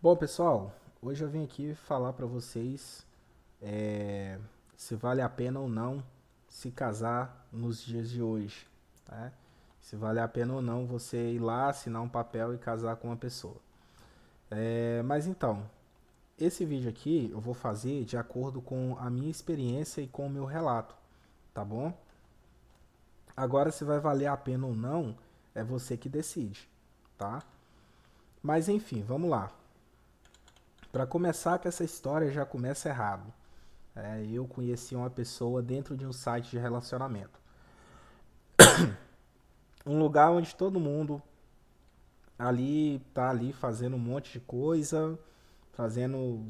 Bom, pessoal, hoje eu vim aqui falar para vocês se vale a pena ou não se casar nos dias de hoje, né? Se vale a pena ou não você ir lá assinar um papel e casar com uma pessoa. Mas então, esse vídeo aqui eu vou fazer de acordo com a minha experiência e com o meu relato, tá bom? Agora, se vai valer a pena ou não, é você que decide, tá? Mas enfim, vamos lá. Para começar, que essa história já começa errado. Eu conheci uma pessoa dentro de um site de relacionamento. Um lugar onde todo mundo ali tá ali fazendo um monte de coisa, fazendo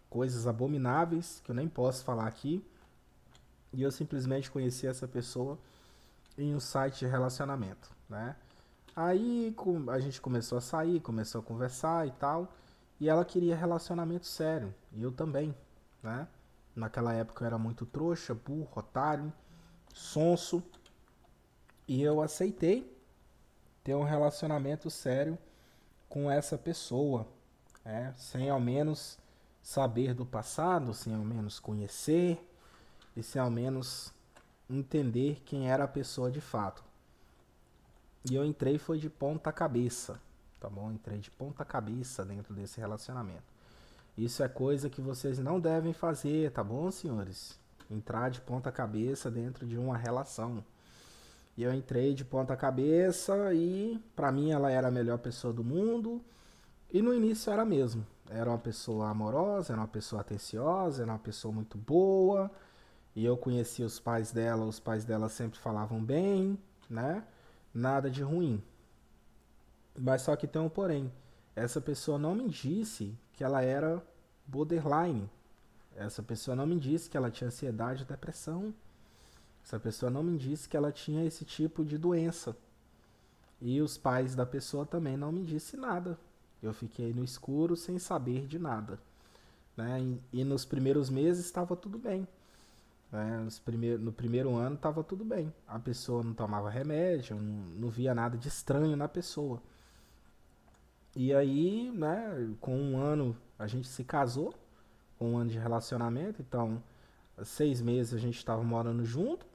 coisas abomináveis que eu nem posso falar aqui. E eu simplesmente conheci essa pessoa em um site de relacionamento, né? Aí a gente começou a sair, começou a conversar e tal. E ela queria relacionamento sério. E eu também, né? Naquela época eu era muito trouxa, burro, otário, sonso. E eu aceitei ter um relacionamento sério com essa pessoa, sem ao menos saber do passado, sem ao menos conhecer e sem ao menos entender quem era a pessoa de fato. E eu entrei foi de ponta cabeça, tá bom? Entrei de ponta cabeça dentro desse relacionamento. Isso é coisa que vocês não devem fazer, tá bom, senhores? Entrar de ponta cabeça dentro de uma relação. E eu entrei de ponta cabeça e pra mim ela era a melhor pessoa do mundo. E no início era mesmo. Era uma pessoa amorosa, era uma pessoa atenciosa, era uma pessoa muito boa. E eu conhecia os pais dela sempre falavam bem, né? Nada de ruim. Mas só que tem um porém. Essa pessoa não me disse que ela era borderline. Essa pessoa não me disse que ela tinha ansiedade ou depressão. Essa pessoa não me disse que ela tinha esse tipo de doença. E os pais da pessoa também não me disse nada. Eu fiquei no escuro sem saber de nada. Né? E nos primeiros meses estava tudo bem. Né? No primeiro ano estava tudo bem. A pessoa não tomava remédio, não via nada de estranho na pessoa. E aí, né, com um ano a gente se casou, com um ano de relacionamento, então 6 meses a gente estava morando junto,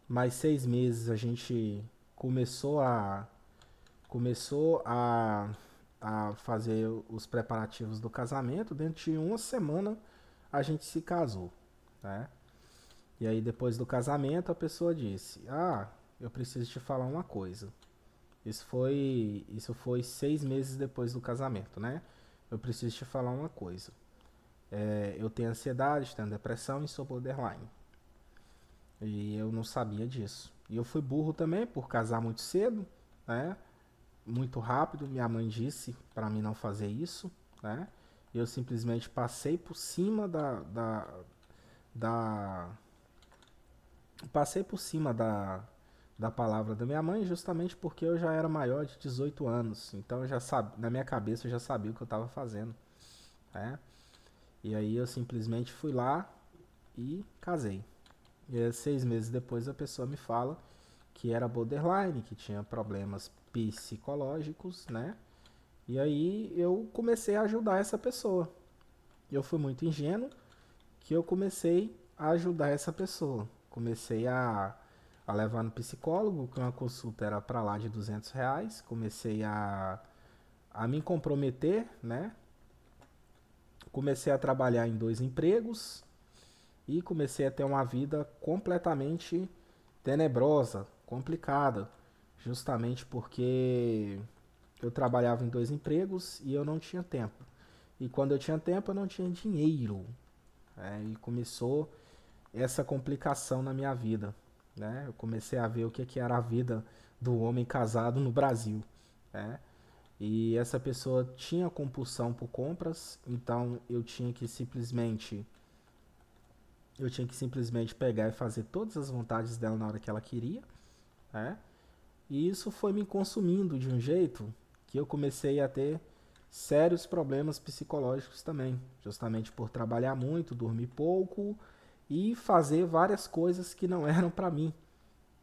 mais 6 meses a gente começou a começou a fazer os preparativos do casamento. Dentro de uma semana a gente se casou, né? E aí depois do casamento a pessoa disse: "Ah, eu preciso te falar uma coisa." Isso foi 6 meses depois do casamento, né? "Eu preciso te falar uma coisa. Eu tenho ansiedade, tenho depressão e sou borderline." E eu não sabia disso. E eu fui burro também por casar muito cedo, né? Muito rápido. Minha mãe disse para mim não fazer isso, né? Eu simplesmente passei por cima da passei por cima da palavra da minha mãe, justamente porque eu já era maior de 18 anos. Então eu já sabia, na minha cabeça eu já sabia o que eu estava fazendo, né? E aí eu simplesmente fui lá e casei. E aí, 6 meses depois a pessoa me fala que era borderline, que tinha problemas psicológicos, né? E aí eu comecei a ajudar essa pessoa. Eu fui muito ingênuo que eu comecei a ajudar essa pessoa. Comecei a levar no psicólogo, que uma consulta era para lá de R$ 200. Comecei a me comprometer, né? Comecei a trabalhar em 2 empregos e comecei a ter uma vida completamente tenebrosa, complicada, justamente porque eu trabalhava em 2 empregos e eu não tinha tempo. E quando eu tinha tempo, eu não tinha dinheiro. E começou essa complicação na minha vida. Né? Eu comecei a ver o que era a vida do homem casado no Brasil. Né? E essa pessoa tinha compulsão por compras, então eu tinha que simplesmente pegar e fazer todas as vontades dela na hora que ela queria. Né? E isso foi me consumindo de um jeito que eu comecei a ter sérios problemas psicológicos também, justamente por trabalhar muito, dormir pouco e fazer várias coisas que não eram para mim.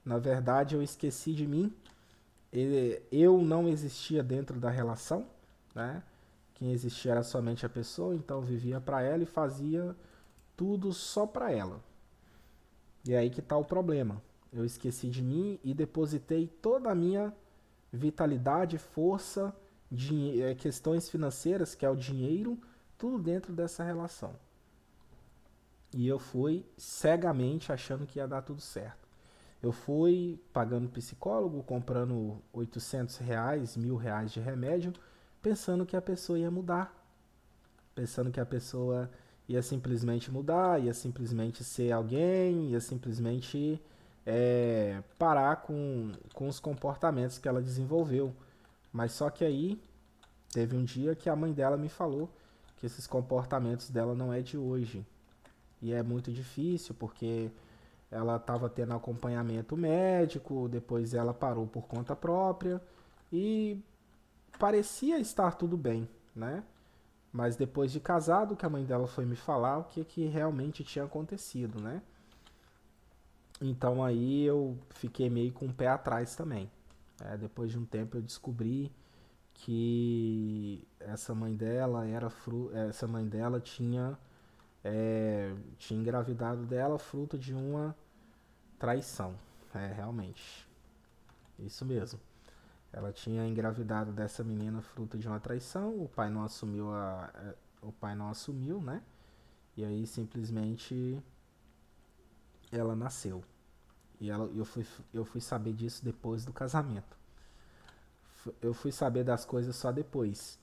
Na verdade, eu esqueci de mim, eu não existia dentro da relação, né? quem existia era somente a pessoa, então eu vivia para ela e fazia tudo só para ela. E é aí que está o problema. Eu esqueci de mim e depositei toda a minha vitalidade, força, questões financeiras, que é o dinheiro, tudo dentro dessa relação. E eu fui cegamente achando que ia dar tudo certo. Eu fui pagando psicólogo, comprando R$ 800, R$ 1.000 de remédio, pensando que a pessoa ia mudar. Pensando que a pessoa ia simplesmente mudar, ia simplesmente ser alguém, ia simplesmente parar com os comportamentos que ela desenvolveu. Mas só que aí teve um dia que a mãe dela me falou que esses comportamentos dela não é de hoje. E é muito difícil porque ela estava tendo acompanhamento médico, depois ela parou por conta própria e parecia estar tudo bem, né? Mas depois de casado, que a mãe dela foi me falar o que realmente tinha acontecido, né? Então aí eu fiquei meio com o pé atrás também. Depois de um tempo eu descobri que essa mãe dela tinha engravidado dela fruto de uma traição. Realmente. Isso mesmo. Ela tinha engravidado dessa menina fruto de uma traição. O pai não assumiu, né? E aí simplesmente ela nasceu. E eu fui saber disso depois do casamento. Eu fui saber das coisas só depois.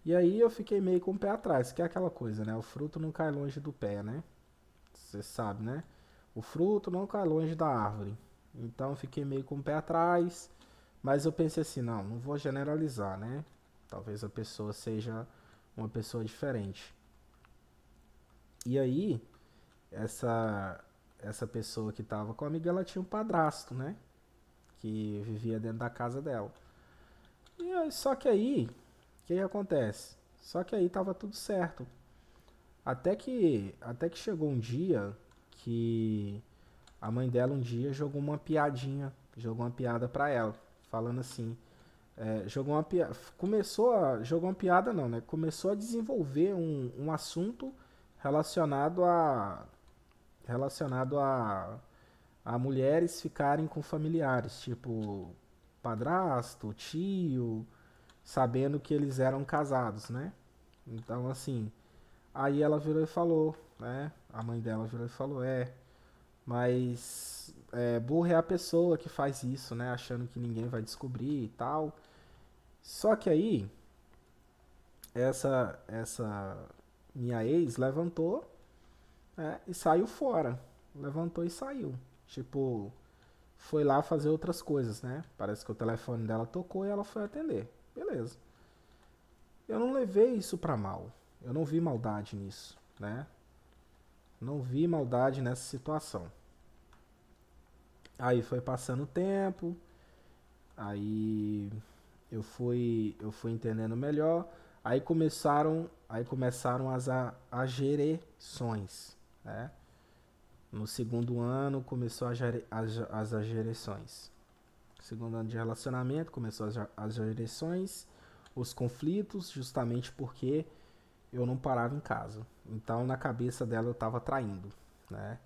E aí eu fiquei meio com o pé atrás, que é aquela coisa, né? O fruto não cai longe do pé, né? Você sabe, né? O fruto não cai longe da árvore. Então eu fiquei meio com o pé atrás, mas eu pensei assim, não vou generalizar, né? Talvez a pessoa seja uma pessoa diferente. E aí, essa essa pessoa que estava comigo, ela tinha um padrasto, né? Que vivia dentro da casa dela. Só que aí, o que acontece? Só que aí tava tudo certo. Até que chegou um dia que a mãe dela um dia jogou uma piada pra ela, falando assim, jogou uma piada, jogou uma piada não, né? Começou a desenvolver um assunto relacionado a mulheres ficarem com familiares, tipo padrasto, tio, sabendo que eles eram casados, né? Então, assim, aí ela virou e falou, né? A mãe dela virou e falou, mas burra é a pessoa que faz isso, né? Achando que ninguém vai descobrir e tal. Só que aí, essa minha ex levantou, né, e saiu fora. Levantou e saiu. Tipo, foi lá fazer outras coisas, né? Parece que o telefone dela tocou e ela foi atender. Beleza. Eu não levei isso pra mal. Eu não vi maldade nisso, né? Não vi maldade nessa situação. Aí foi passando o tempo, aí eu fui entendendo melhor, aí começaram as agerações, né? No segundo ano começou as agerações. Segundo ano de relacionamento começou as agerações, os conflitos, justamente porque eu não parava em casa. Então na cabeça dela eu estava traindo, né?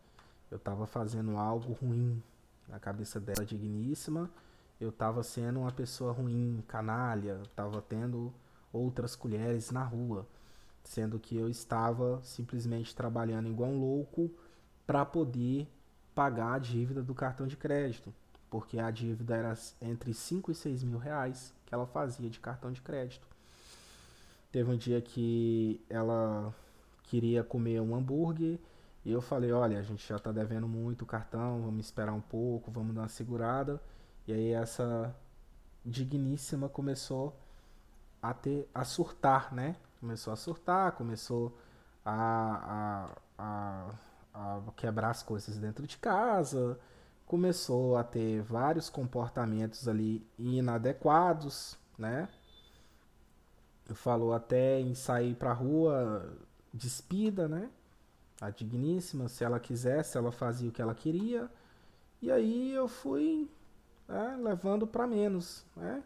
Eu estava fazendo algo ruim na cabeça dela, digníssima. Eu estava sendo uma pessoa ruim, canalha, estava tendo outras colheres na rua, sendo que eu estava simplesmente trabalhando igual um louco para poder pagar a dívida do cartão de crédito, porque a dívida era entre 5 e 6 mil reais que ela fazia de cartão de crédito. Teve um dia que ela queria comer um hambúrguer e eu falei, olha, a gente já tá devendo muito o cartão, vamos esperar um pouco, vamos dar uma segurada. E aí essa digníssima começou a surtar, né? Começou a surtar, começou a, a, a quebrar as coisas dentro de casa, começou a ter vários comportamentos ali inadequados, né? Falou até em sair pra rua despida, né? A digníssima, se ela quisesse, ela fazia o que ela queria. E aí eu fui levando pra menos, né?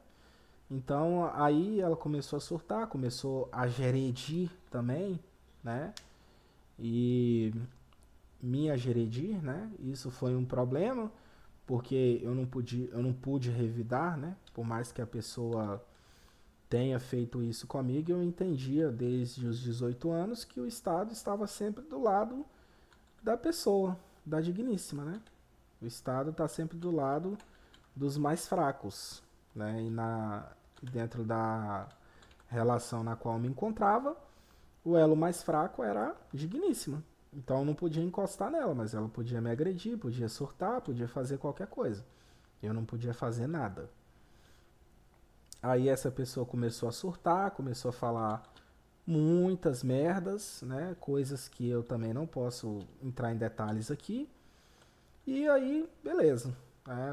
Então aí ela começou a surtar, começou a geredir também, né? E me agredir, né? Isso foi um problema, porque eu não pude revidar, né? Por mais que a pessoa tenha feito isso comigo, eu entendia desde os 18 anos que o Estado estava sempre do lado da pessoa, da digníssima, né? O Estado está sempre do lado dos mais fracos, né? Dentro da relação na qual me encontrava, o elo mais fraco era a digníssima. Então eu não podia encostar nela, mas ela podia me agredir, podia surtar, podia fazer qualquer coisa. Eu não podia fazer nada. Aí essa pessoa começou a surtar, começou a falar muitas merdas, né? Coisas que eu também não posso entrar em detalhes aqui. E aí, beleza.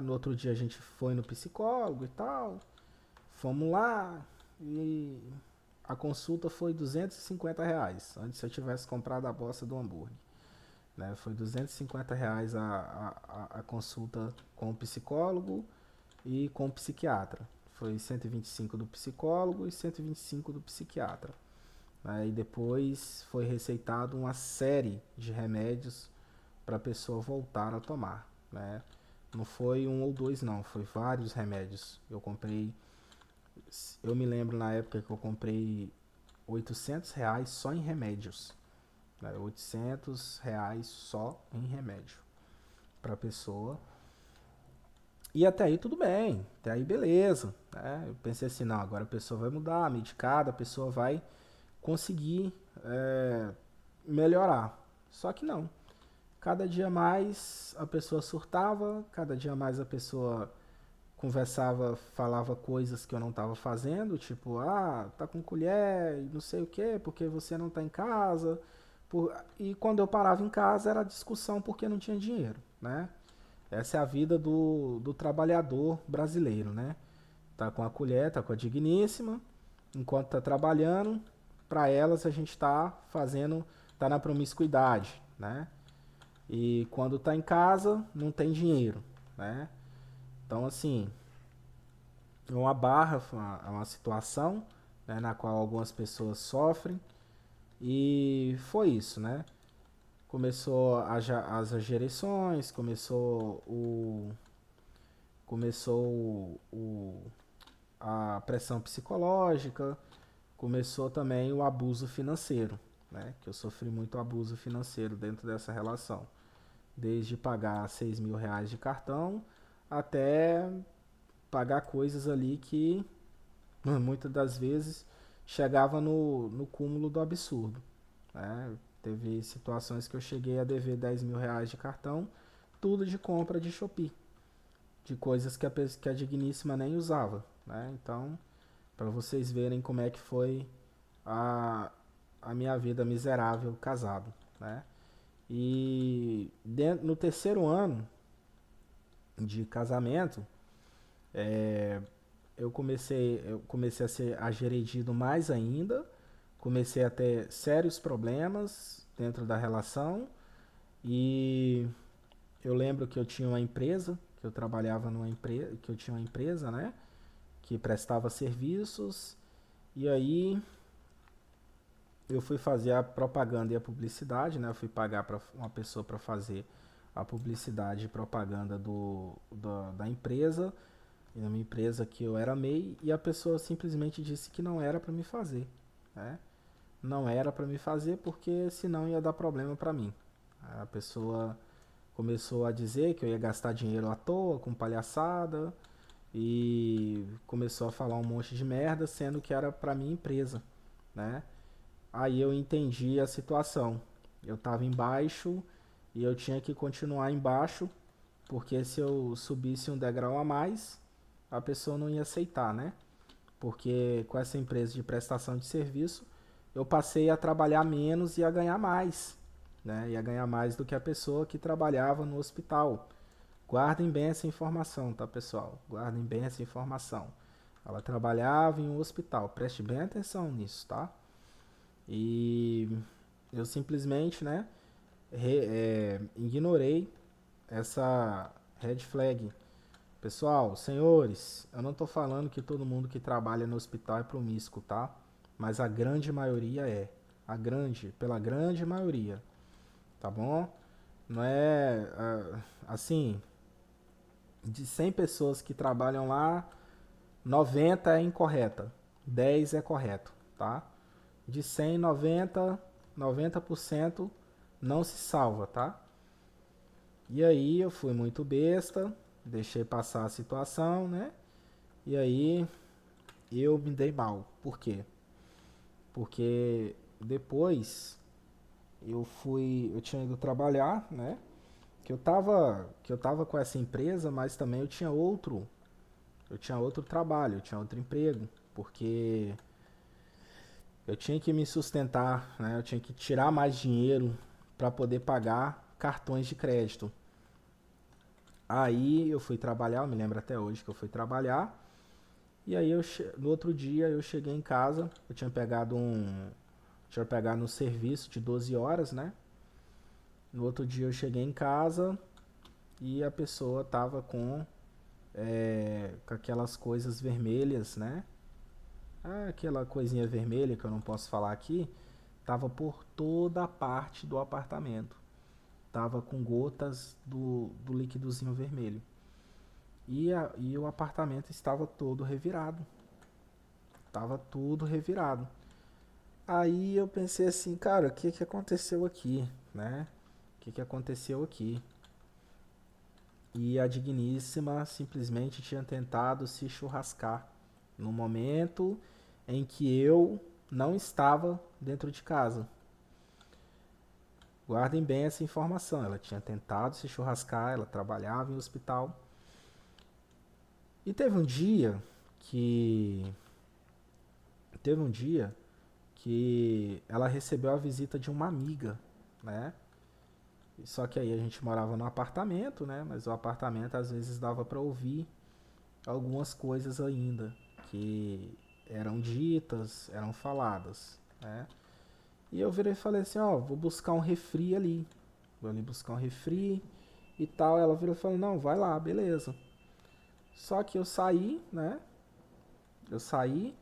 No outro dia a gente foi no psicólogo e tal. Fomos lá e a consulta foi R$ 250. Antes se eu tivesse comprado a bosta do hambúrguer. Né? Foi R$ 250 a consulta com o psicólogo e com o psiquiatra. Foi 125 do psicólogo e 125 do psiquiatra. Aí depois foi receitado uma série de remédios para a pessoa voltar a tomar. Né? Não foi um ou dois, não, foi vários remédios. Eu me lembro na época que eu comprei R$ 800 só em remédios. Né? R$ 800 só em remédio para a pessoa. E até aí tudo bem, até aí beleza. Né? Eu pensei assim, não, agora a pessoa vai mudar, medicada, a pessoa vai conseguir melhorar. Só que não. Cada dia mais a pessoa surtava, cada dia mais a pessoa conversava, falava coisas que eu não estava fazendo, tipo, tá com colher e não sei o que, porque você não está em casa. E quando eu parava em casa era discussão porque não tinha dinheiro, né? Essa é a vida do trabalhador brasileiro, né? Tá com a colher, tá com a digníssima, enquanto tá trabalhando, para elas a gente tá fazendo, tá na promiscuidade, né? E quando tá em casa, não tem dinheiro, né? Então, assim, é uma barra, é uma situação, né, na qual algumas pessoas sofrem. E foi isso, né? Começou as agerações, começou a pressão psicológica, começou também o abuso financeiro, né? Que eu sofri muito abuso financeiro dentro dessa relação. Desde pagar R$ 6.000 de cartão até pagar coisas ali que muitas das vezes chegava no cúmulo do absurdo. Né? Teve situações que eu cheguei a dever R$ 10.000 de cartão, tudo de compra de Shopee, de coisas que a digníssima nem usava. Né? Então, para vocês verem como é que foi a, a minha vida miserável casado. Né? E no terceiro ano de casamento, eu comecei a ser agredido mais ainda, comecei a ter sérios problemas dentro da relação e eu lembro que eu tinha uma empresa, que eu trabalhava numa empresa, que eu tinha uma empresa, né, que prestava serviços e aí eu fui fazer a propaganda e a publicidade, né, eu fui pagar para uma pessoa para fazer a publicidade e propaganda da empresa, e na minha empresa que eu era MEI, e a pessoa simplesmente disse que não era para me fazer, né? Não era para me fazer porque senão ia dar problema para mim. A pessoa começou a dizer que eu ia gastar dinheiro à toa com palhaçada e começou a falar um monte de merda, sendo que era para minha empresa, né? Aí eu entendi a situação. Eu estava embaixo e eu tinha que continuar embaixo, porque se eu subisse um degrau a mais, a pessoa não ia aceitar, né? Porque com essa empresa de prestação de serviço, eu passei a trabalhar menos e a ganhar mais, né? Ia ganhar mais do que a pessoa que trabalhava no hospital. Guardem bem essa informação, tá, pessoal? Guardem bem essa informação. Ela trabalhava em um hospital, preste bem atenção nisso, tá? E eu simplesmente, né, ignorei essa red flag, Pessoal, senhores, eu não tô falando que todo mundo que trabalha no hospital é promíscuo, tá? Mas a grande maioria é. Pela grande maioria, tá bom? Não é assim, de 100 pessoas que trabalham lá, 90 é incorreta, 10 é correto, tá? De 100, 90% não se salva, tá? E aí eu fui muito besta, deixei passar a situação, né? E aí eu me dei mal. Por quê? Porque depois eu tinha ido trabalhar, né? Que eu tava com essa empresa, mas também eu tinha outro trabalho, eu tinha outro emprego, porque eu tinha que me sustentar, né? Eu tinha que tirar mais dinheiro para poder pagar cartões de crédito. Aí eu fui trabalhar, eu me lembro até hoje que eu fui trabalhar. E aí no outro dia eu cheguei em casa, eu tinha pegado um serviço de 12 horas, né? No outro dia eu cheguei em casa e a pessoa tava com aquelas coisas vermelhas, né? Ah, aquela coisinha vermelha que eu não posso falar aqui, tava por toda a parte do apartamento. Tava com gotas do líquidozinho vermelho. E o apartamento estava todo revirado. Tava tudo revirado. Aí eu pensei assim, cara, o que que aconteceu aqui, né? O que que aconteceu aqui? E a digníssima simplesmente tinha tentado se churrascar no momento em que eu não estava dentro de casa. Guardem bem essa informação. Ela tinha tentado se churrascar, ela trabalhava em hospital. E que teve um dia que ela recebeu a visita de uma amiga, né? Só que aí a gente morava no apartamento, né? Mas o apartamento às vezes dava para ouvir algumas coisas ainda que eram ditas, eram faladas, né? E eu virei e falei assim, ó, vou buscar um refri ali. Vou ali buscar um refri e tal. Ela virou e falou, não, vai lá, beleza. Só que eu saí, né? Eu saí,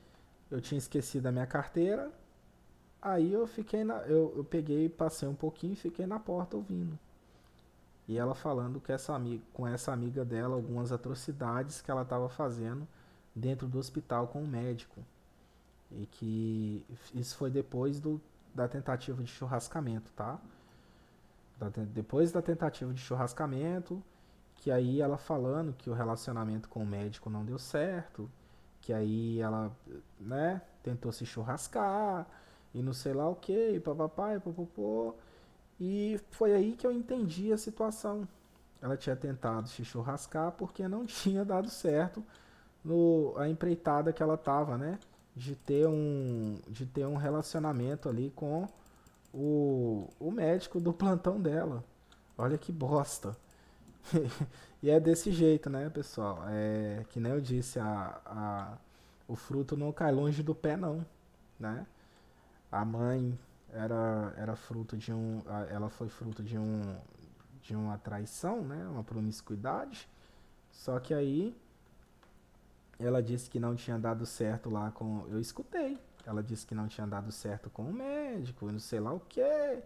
eu tinha esquecido a minha carteira. Aí eu peguei, passei um pouquinho e fiquei na porta ouvindo. E ela falando com essa amiga dela algumas atrocidades que ela estava fazendo dentro do hospital com o médico. E que isso foi da tentativa de churrascamento, tá? Depois da tentativa de churrascamento, que aí ela falando que o relacionamento com o médico não deu certo, que aí ela, né, tentou se churrascar e não sei lá o que, e papapá, e popopô. E foi aí que eu entendi a situação. Ela tinha tentado se churrascar porque não tinha dado certo a empreitada que ela tava, né? De ter um relacionamento ali com o médico do plantão dela. Olha que bosta. E é desse jeito, né, pessoal? É que nem eu disse, o fruto não cai longe do pé, não, né? A mãe era fruto ela foi fruto de uma traição, né? Uma promiscuidade. Só que aí ela disse que não tinha dado certo lá com. Eu escutei. Ela disse que não tinha dado certo com o médico, e não sei lá o quê.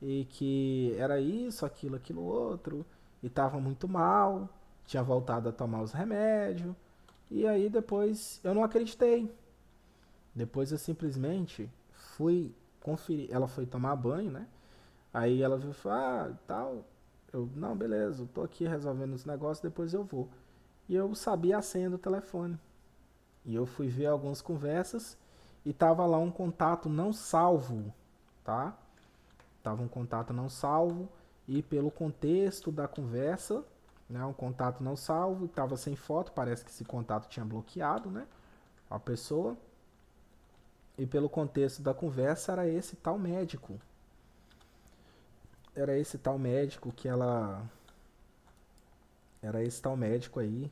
E que era isso, aquilo outro. E tava muito mal. Tinha voltado a tomar os remédios. E aí depois eu não acreditei. Depois eu simplesmente fui conferir. Ela foi tomar banho, né? Aí ela viu e falou, tal. Eu, não, beleza, eu tô aqui resolvendo os negócios, depois eu vou. E eu sabia a senha do telefone. E eu fui ver algumas conversas e tava lá um contato não salvo, tá? Tava um contato não salvo e pelo contexto da conversa, né, um contato não salvo, tava sem foto, parece que esse contato tinha bloqueado, né, a pessoa. E pelo contexto da conversa era esse tal médico que ela era esse tal médico aí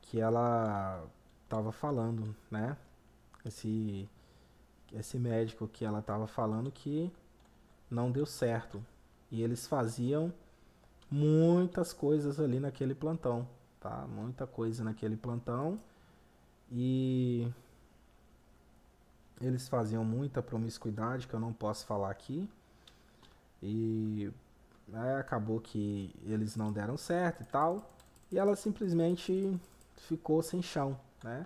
que ela tava falando, né? Esse esse médico que ela tava falando que não deu certo. E eles faziam muitas coisas ali naquele plantão. tá? Muita coisa naquele plantão. E eles faziam muita promiscuidade que eu não posso falar aqui. E acabou que eles não deram certo e tal. E ela simplesmente ficou sem chão, né?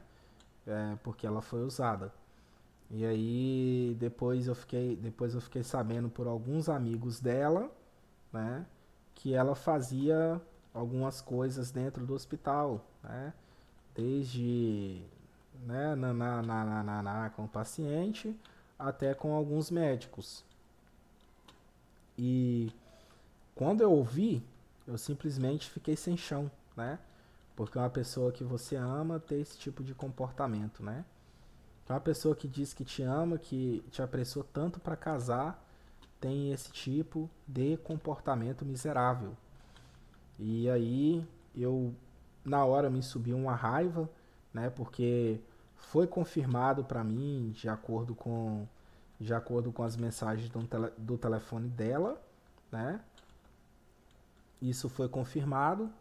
Porque ela foi usada. E aí depois eu fiquei sabendo por alguns amigos dela, né, que ela fazia algumas coisas dentro do hospital, né, desde com o paciente até com alguns médicos. E quando eu ouvi, eu simplesmente fiquei sem chão, né? Porque uma pessoa que você ama tem esse tipo de comportamento, né? Uma pessoa que diz que te ama, que te apressou tanto para casar, tem esse tipo de comportamento miserável. E aí eu na hora me subiu uma raiva, né? Porque foi confirmado para mim de acordo com as mensagens do telefone dela, né? Isso foi confirmado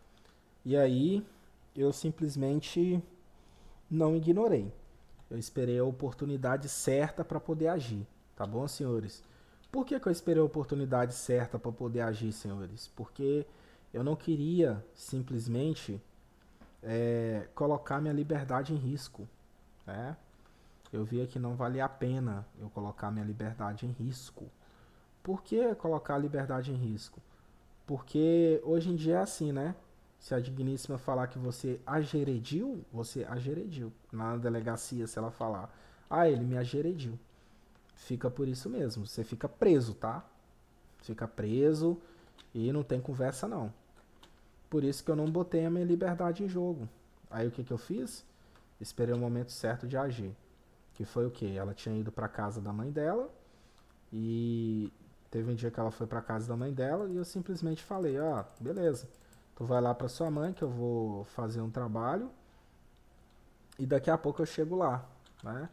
e aí eu simplesmente não ignorei. Eu esperei a oportunidade certa para poder agir, tá bom, senhores? Por que, que eu esperei a oportunidade certa para poder agir, senhores? Porque eu não queria simplesmente colocar minha liberdade em risco, né? Eu via que não valia a pena eu colocar minha liberdade em risco. Por que colocar a liberdade em risco? Porque hoje em dia é assim, né? Se a digníssima falar que você agrediu. Na delegacia, se ela falar, ele me agrediu. Fica por isso mesmo. Você fica preso, tá? Fica preso e não tem conversa não. Por isso que eu não botei a minha liberdade em jogo. Aí o que que eu fiz? Esperei o momento certo de agir. Que foi o quê? Ela tinha ido pra casa da mãe dela e teve um dia que ela foi pra casa da mãe dela e eu simplesmente falei, beleza. Tu vai lá pra sua mãe que eu vou fazer um trabalho e daqui a pouco eu chego lá, né?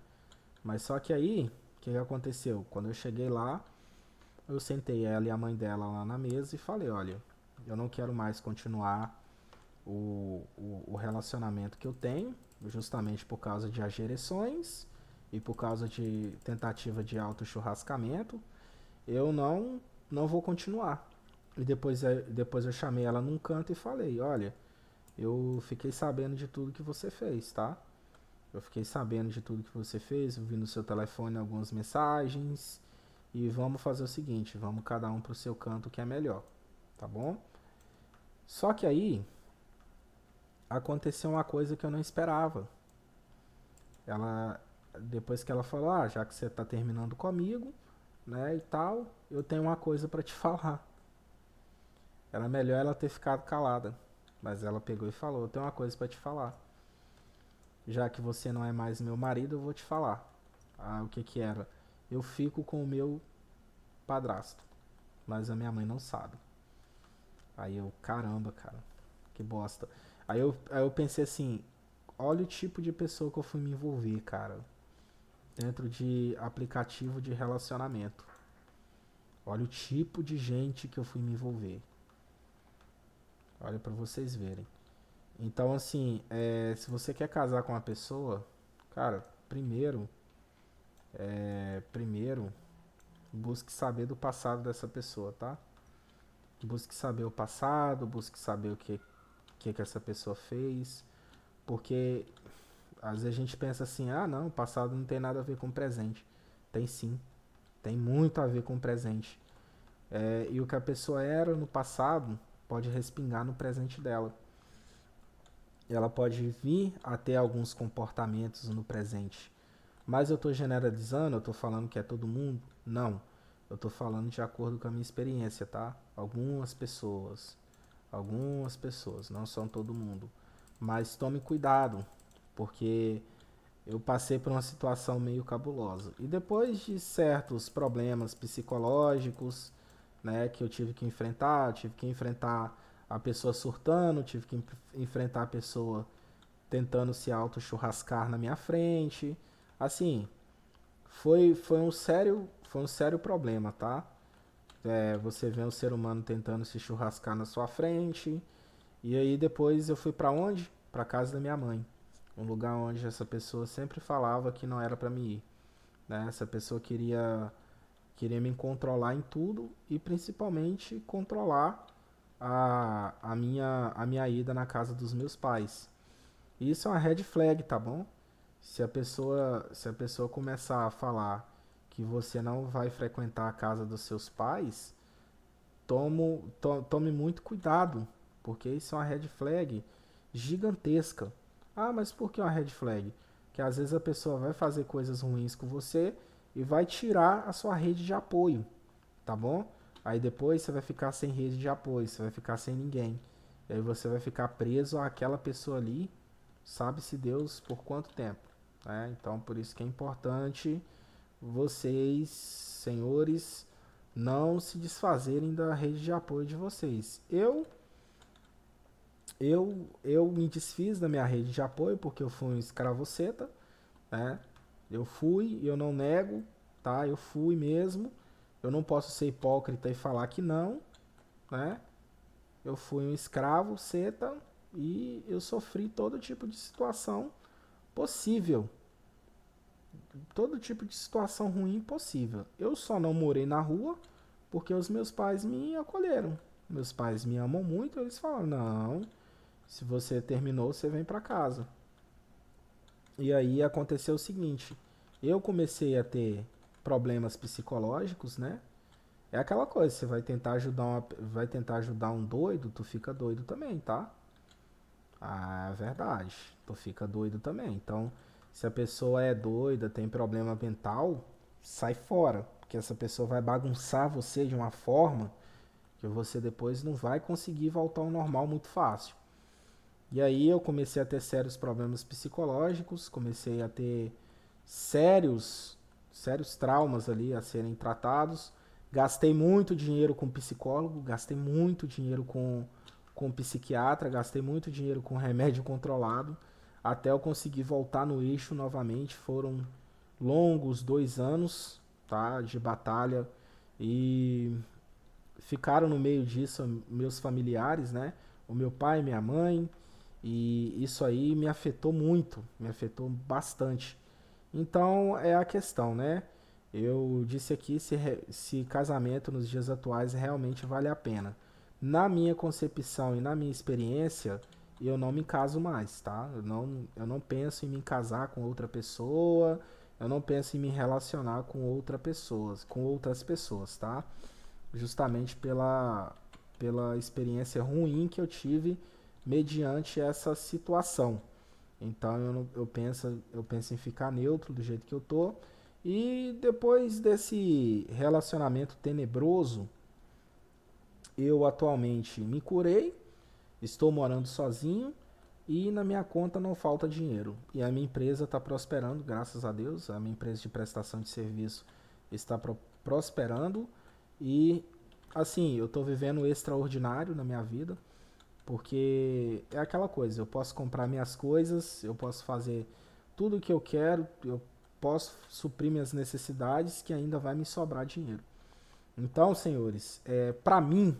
Mas só que aí, o que que aconteceu? Quando eu cheguei lá, eu sentei ela e a mãe dela lá na mesa e falei, olha, eu não quero mais continuar o relacionamento que eu tenho, justamente por causa de agressões e por causa de tentativa de auto-churrascamento. Eu não vou continuar. E depois eu chamei ela num canto e falei, olha, eu fiquei sabendo de tudo que você fez, tá? Eu fiquei sabendo de tudo que você fez, eu vi no seu telefone algumas mensagens. E vamos fazer o seguinte, vamos cada um pro seu canto que é melhor, tá bom? Só que aí aconteceu uma coisa que eu não esperava. Ela, depois que ela falou, já que você tá terminando comigo, né, e tal, eu tenho uma coisa para te falar. Era melhor ela ter ficado calada, mas ela pegou e falou, eu tenho uma coisa para te falar. Já que você não é mais meu marido, eu vou te falar. O que que era? Eu fico com o meu padrasto, mas a minha mãe não sabe. Aí eu, caramba, cara, que bosta. Aí eu pensei assim, olha o tipo de pessoa que eu fui me envolver, cara, dentro de aplicativo de relacionamento. Olha o tipo de gente que eu fui me envolver. Olha pra vocês verem. Então, assim, se você quer casar com uma pessoa, cara, primeiro, busque saber do passado dessa pessoa, tá? Busque saber o passado, busque saber o que essa pessoa fez, porque às vezes a gente pensa assim, não, o passado não tem nada a ver com o presente. Tem sim, tem muito a ver com o presente. E o que a pessoa era no passado pode respingar no presente dela. Ela pode vir a ter alguns comportamentos no presente. Mas eu estou generalizando, eu estou falando que é todo mundo? Não. Eu estou falando de acordo com a minha experiência, tá? Algumas pessoas, não são todo mundo. Mas tome cuidado, porque eu passei por uma situação meio cabulosa. E depois de certos problemas psicológicos, né, que eu tive que enfrentar a pessoa surtando, tive que enfrentar a pessoa tentando se auto-churrascar na minha frente. Assim, foi um sério problema, tá? Você vê um ser humano tentando se churrascar na sua frente E aí depois eu fui pra onde? Pra casa da minha mãe. Um lugar onde essa pessoa sempre falava que não era pra mim ir, né? Essa pessoa queria me controlar em tudo e principalmente controlar a minha ida na casa dos meus pais. E isso é uma red flag, tá bom? Se a pessoa começar a falar que você não vai frequentar a casa dos seus pais, tome muito cuidado, porque isso é uma red flag gigantesca. Ah, mas por que uma red flag? Que às vezes a pessoa vai fazer coisas ruins com você e vai tirar a sua rede de apoio, tá bom? Aí depois você vai ficar sem rede de apoio, você vai ficar sem ninguém. E aí você vai ficar preso àquela pessoa ali, sabe-se Deus por quanto tempo, né? Então por isso que é importante vocês, senhores, não se desfazerem da rede de apoio de vocês. Eu me desfiz da minha rede de apoio porque eu fui um escravoceta, né? Eu fui, eu não nego, tá? Eu fui mesmo. Eu não posso ser hipócrita e falar que não, né? Eu fui um escravo, ceta, e eu sofri todo tipo de situação possível. Todo tipo de situação ruim possível. Eu só não morei na rua porque os meus pais me acolheram. Meus pais me amam muito, eles falaram: "Não, se você terminou, você vem pra casa". E aí aconteceu o seguinte, eu comecei a ter problemas psicológicos, né? É aquela coisa, você vai tentar ajudar um doido, tu fica doido também, tá? Ah, é verdade. Tu fica doido também. Então, se a pessoa é doida, tem problema mental, sai fora, porque essa pessoa vai bagunçar você de uma forma que você depois não vai conseguir voltar ao normal muito fácil. E aí eu comecei a ter sérios problemas psicológicos, comecei a ter sérios, sérios traumas ali a serem tratados. Gastei muito dinheiro com psicólogo, gastei muito dinheiro com psiquiatra, gastei muito dinheiro com remédio controlado, até eu conseguir voltar no eixo novamente. Foram longos 2 anos, tá, de batalha, e ficaram no meio disso meus familiares, né? O meu pai, minha mãe, e isso aí me afetou muito, me afetou bastante. Então é a questão, né? Eu disse aqui se casamento nos dias atuais realmente vale a pena. Na minha concepção e na minha experiência, eu não me caso mais, tá? Eu não penso em me casar com outra pessoa, eu não penso em me relacionar com outras pessoas, tá? Justamente pela experiência ruim que eu tive mediante essa situação. Então eu penso em ficar neutro do jeito que eu tô. E depois desse relacionamento tenebroso, eu atualmente me curei, estou morando sozinho e na minha conta não falta dinheiro. E a minha empresa está prosperando, graças a Deus. A minha empresa de prestação de serviço está prosperando e assim, eu estou vivendo o extraordinário na minha vida. Porque é aquela coisa, eu posso comprar minhas coisas, eu posso fazer tudo o que eu quero, eu posso suprir minhas necessidades que ainda vai me sobrar dinheiro. Então, senhores, para mim,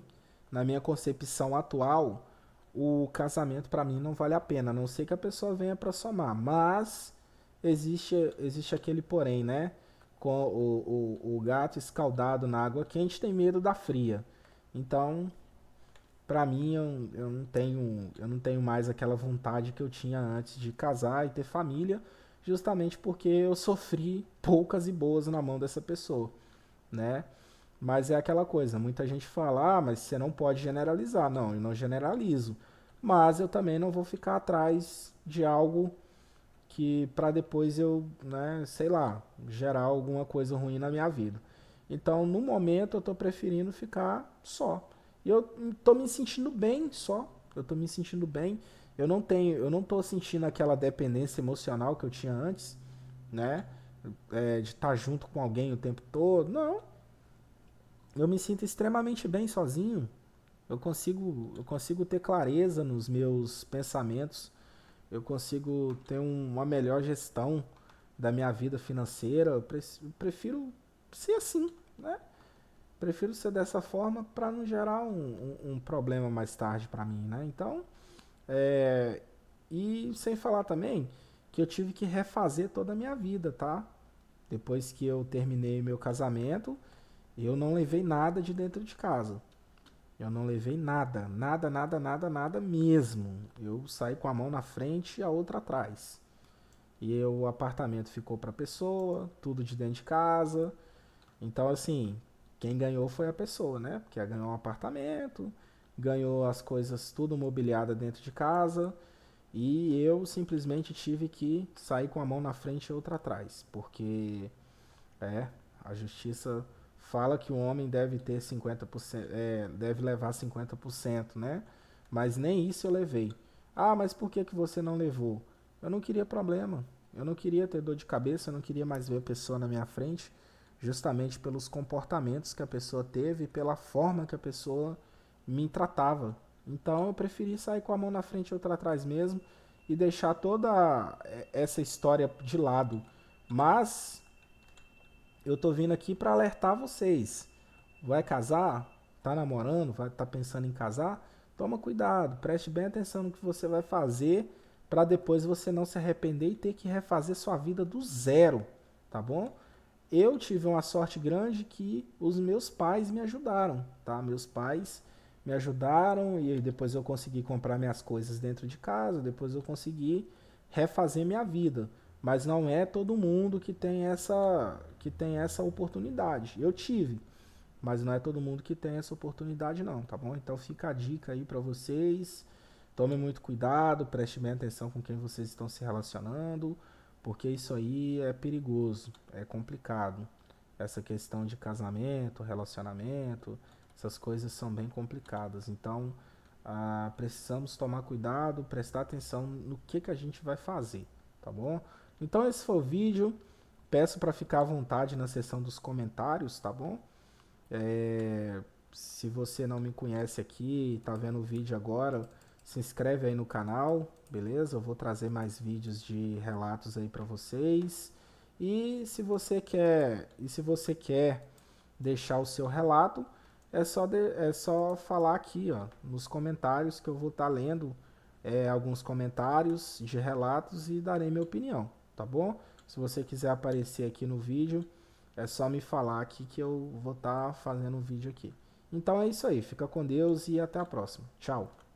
na minha concepção atual, o casamento para mim não vale a pena, a não ser que a pessoa venha para somar, mas existe aquele porém, né? Com o gato escaldado na água quente tem medo da fria. Então, pra mim, eu não tenho mais aquela vontade que eu tinha antes de casar e ter família, justamente porque eu sofri poucas e boas na mão dessa pessoa, né? Mas é aquela coisa, muita gente fala, ah, mas você não pode generalizar. Não, eu não generalizo. Mas eu também não vou ficar atrás de algo que para depois eu, né, sei lá, gerar alguma coisa ruim na minha vida. Então, no momento, eu tô preferindo ficar só. E eu tô me sentindo bem só. Eu tô me sentindo bem. Eu não tô sentindo aquela dependência emocional que eu tinha antes, né? De estar junto com alguém o tempo todo. Não. Eu me sinto extremamente bem sozinho. Eu consigo ter clareza nos meus pensamentos. Eu consigo ter uma melhor gestão da minha vida financeira. Eu prefiro ser assim, né? Prefiro ser dessa forma para não gerar um problema mais tarde para mim, né? Então, é, e sem falar também que eu tive que refazer toda a minha vida, tá? Depois que eu terminei meu casamento, eu não levei nada de dentro de casa. Eu não levei nada, nada, nada, nada, nada mesmo. Eu saí com a mão na frente e a outra atrás. E o apartamento ficou para a pessoa, tudo de dentro de casa. Então, assim, quem ganhou foi a pessoa, né? Porque ela ganhou um apartamento, ganhou as coisas tudo mobiliada dentro de casa. E eu simplesmente tive que sair com a mão na frente e outra atrás. Porque, é, a justiça fala que o homem deve ter 50%, deve levar 50%, né? Mas nem isso eu levei. Ah, mas por que que você não levou? Eu não queria problema. Eu não queria ter dor de cabeça, eu não queria mais ver a pessoa na minha frente, justamente pelos comportamentos que a pessoa teve e pela forma que a pessoa me tratava. Então eu preferi sair com a mão na frente e outra atrás mesmo e deixar toda essa história de lado. Mas eu tô vindo aqui para alertar vocês. Vai casar? Tá namorando? Vai tá pensando em casar? Toma cuidado, preste bem atenção no que você vai fazer para depois você não se arrepender e ter que refazer sua vida do zero, tá bom? Eu tive uma sorte grande que os meus pais me ajudaram, tá? Meus pais me ajudaram e depois eu consegui comprar minhas coisas dentro de casa, depois eu consegui refazer minha vida. Mas não é todo mundo que tem essa oportunidade. Eu tive, mas não é todo mundo que tem essa oportunidade não, tá bom? Então fica a dica aí para vocês. Tomem muito cuidado, prestem bem atenção com quem vocês estão se relacionando, porque isso aí é perigoso, é complicado. Essa questão de casamento, relacionamento, essas coisas são bem complicadas. Então, precisamos tomar cuidado, prestar atenção no que a gente vai fazer, tá bom? Então, esse foi o vídeo. Peço para ficar à vontade na seção dos comentários, tá bom? Se você não me conhece aqui e está vendo o vídeo agora, se inscreve aí no canal, beleza? Eu vou trazer mais vídeos de relatos aí para vocês. Se você quer deixar o seu relato, é só falar aqui, ó, nos comentários que eu vou estar lendo alguns comentários de relatos e darei minha opinião, tá bom? Se você quiser aparecer aqui no vídeo, é só me falar aqui que eu vou estar fazendo um vídeo aqui. Então é isso aí, fica com Deus e até a próxima. Tchau.